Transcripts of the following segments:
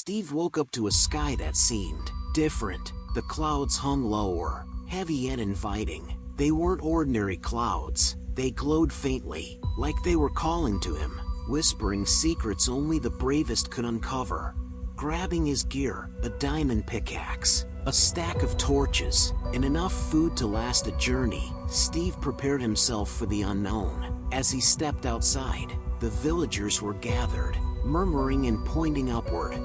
Steve woke up to a sky that seemed different. The clouds hung lower, heavy yet inviting. They weren't ordinary clouds. They glowed faintly, like they were calling to him, whispering secrets only the bravest could uncover. Grabbing his gear, a diamond pickaxe, a stack of torches, and enough food to last a journey, Steve prepared himself for the unknown. As he stepped outside, the villagers were gathered, murmuring and pointing upward.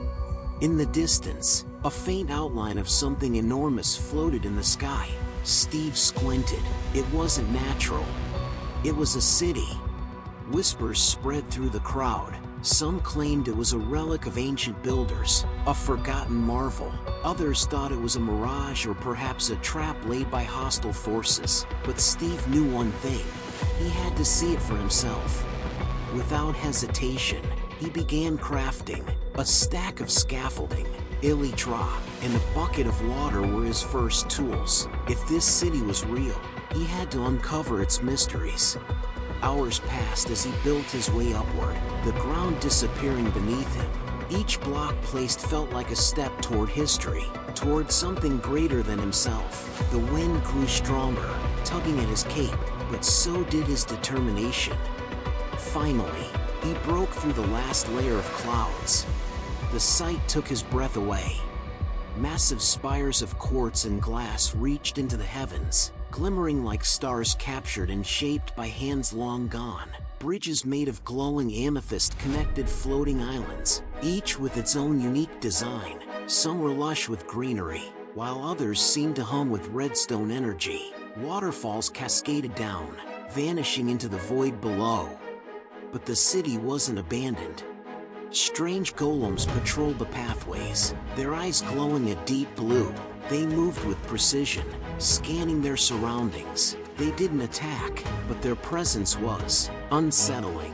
In the distance, a faint outline of something enormous floated in the sky. Steve squinted. It wasn't natural. It was a city. Whispers spread through the crowd. Some claimed it was a relic of ancient builders, a forgotten marvel. Others thought it was a mirage or perhaps a trap laid by hostile forces. But Steve knew one thing. He had to see it for himself. Without hesitation, he began crafting. A stack of scaffolding, Elytra, and a bucket of water were his first tools. If this city was real, he had to uncover its mysteries. Hours passed as he built his way upward, the ground disappearing beneath him. Each block placed felt like a step toward history, toward something greater than himself. The wind grew stronger, tugging at his cape, but so did his determination. Finally, he broke through the last layer of clouds. The sight took his breath away. Massive spires of quartz and glass reached into the heavens, glimmering like stars captured and shaped by hands long gone. Bridges made of glowing amethyst connected floating islands, each with its own unique design. Some were lush with greenery, while others seemed to hum with redstone energy. Waterfalls cascaded down, vanishing into the void below. But the city wasn't abandoned. Strange golems patrolled the pathways, their eyes glowing a deep blue. They moved with precision, scanning their surroundings. They didn't attack, but their presence was unsettling.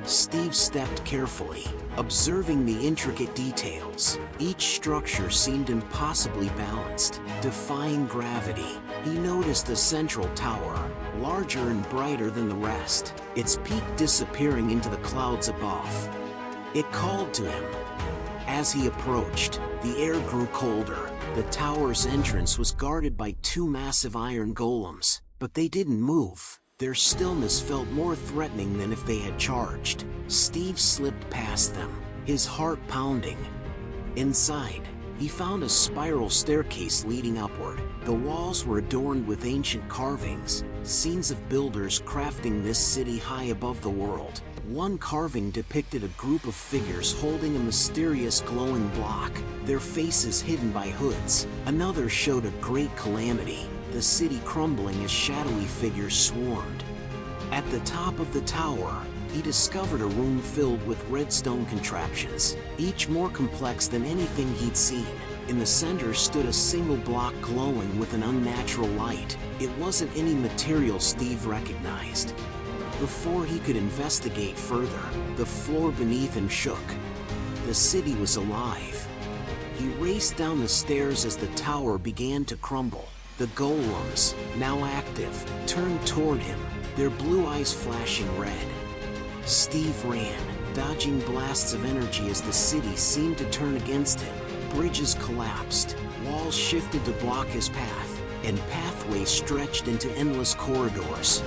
Steve stepped carefully, observing the intricate details. Each structure seemed impossibly balanced, defying gravity. He noticed a central tower, larger and brighter than the rest, its peak disappearing into the clouds above. It called to him. As he approached, the air grew colder. The tower's entrance was guarded by two massive iron golems, but they didn't move. Their stillness felt more threatening than if they had charged. Steve slipped past them, his heart pounding. Inside, he found a spiral staircase leading upward. The walls were adorned with ancient carvings, scenes of builders crafting this city high above the world. One carving depicted a group of figures holding a mysterious glowing block, their faces hidden by hoods. Another showed a great calamity, the city crumbling as shadowy figures swarmed. At the top of the tower, he discovered a room filled with redstone contraptions, each more complex than anything he'd seen. In the center stood a single block glowing with an unnatural light. It wasn't any material Steve recognized. Before he could investigate further, the floor beneath him shook. The city was alive. He raced down the stairs as the tower began to crumble. The golems, now active, turned toward him, their blue eyes flashing red. Steve ran, dodging blasts of energy as the city seemed to turn against him. Bridges collapsed, walls shifted to block his path, and pathways stretched into endless corridors.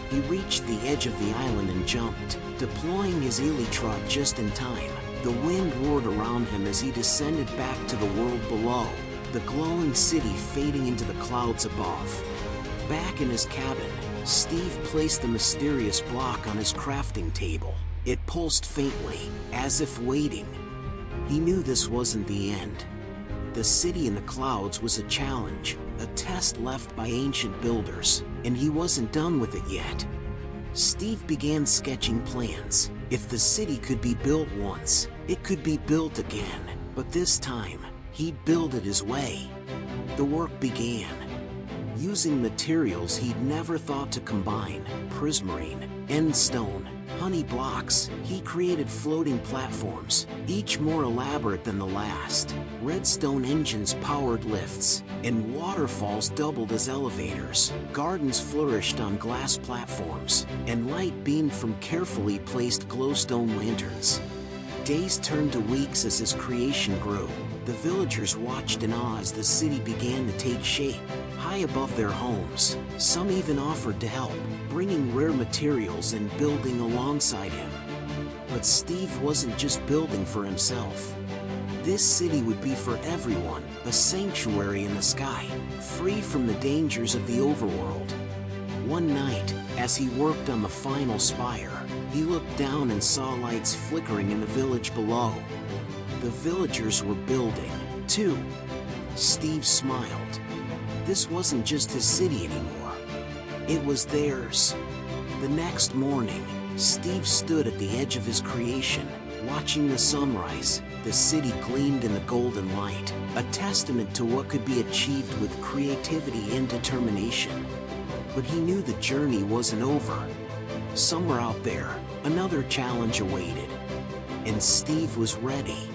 He reached the edge of the island and jumped, deploying his Elytra just in time. The wind roared around him as he descended back to the world below, the glowing city fading into the clouds above. Back in his cabin, Steve placed the mysterious block on his crafting table. It pulsed faintly, as if waiting. He knew this wasn't the end. The city in the clouds was a challenge, a test left by ancient builders, and he wasn't done with it yet. Steve began sketching plans. If the city could be built once, it could be built again, but this time, he'd build it his way. The work began. Using materials he'd never thought to combine, prismarine, endstone, honey blocks, he created floating platforms, each more elaborate than the last. Redstone engines powered lifts, and waterfalls doubled as elevators. Gardens flourished on glass platforms, and light beamed from carefully placed glowstone lanterns. Days turned to weeks as his creation grew. The villagers watched in awe as the city began to take shape, high above their homes. Some even offered to help, bringing rare materials and building alongside him. But Steve wasn't just building for himself. This city would be for everyone, a sanctuary in the sky, free from the dangers of the overworld. One night, as he worked on the final spire, he looked down and saw lights flickering in the village below. The villagers were building, too. Steve smiled. This wasn't just his city anymore. It was theirs. The next morning, Steve stood at the edge of his creation, watching the sunrise. The city gleamed in the golden light, a testament to what could be achieved with creativity and determination. But he knew the journey wasn't over. Somewhere out there, another challenge awaited. And Steve was ready.